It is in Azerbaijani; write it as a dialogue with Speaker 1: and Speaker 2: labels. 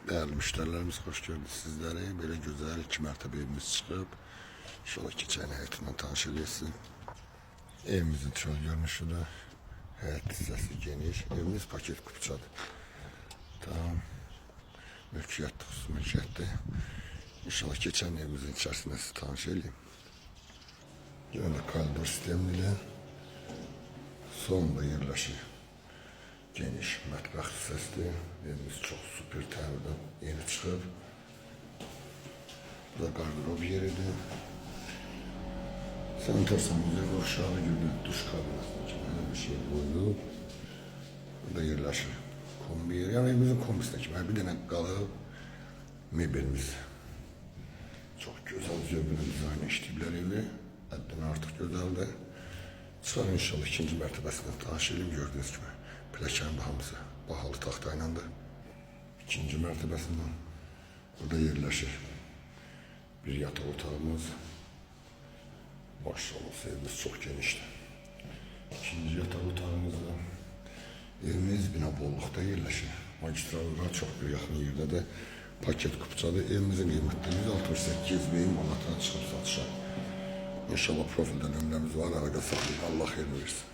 Speaker 1: Değerli müşterilerimiz, hoş gördük sizleri. Böyle güzel 2 mərtəbə evimiz çıxıb. İnşallah keçən həyatından tanış edilsin. Evimizin çöl görünüşüdür. Həyat hissəsi geniş. Evimiz paket kupçadır. Tamam. Mülkiyyətdir, xüsusi mülkiyyətdir. İnşallah keçən evimizin içərisində sizi tanış edeyim. Yine koridor sistemiyle sonunda yerləşir. Geniş mətbəx hissəsidir. Evimiz çox super təmirdən yeni çıxıb. Bu da qardırob yeridir. Sanitar sanitariya qurşağı gibi duş kabinasına kimi bir şey qoyulub. Burada yerləşir kombi yeri. Yəni evimizin kombisinə kimi bir dənə qalıb mebelimiz. Çox gözəl zövqlə dizayn etdikləri evi. Həddən artıq gözəldir. Çıxar inşallah ikinci mərtəbəsindən tanış edeyim. Gördüğünüz gibi pləkanın hamısı bahalı taxtaylandır. İkinci mərtəbəsindən burada yerləşir bir yataq otağımız. Maşallah evimiz çox genişdir. İkinci yataq otağımızda evimiz bina bolluqda yerləşir. Magistrallara çox bir yaxın yerdə də paket kupçadır. Evimizin qiyməti 168 bin manatdan çıxıb satışa. İnşallah profildə nömrəmiz var. Əlaqə saxlayın. Allah xeyir versin.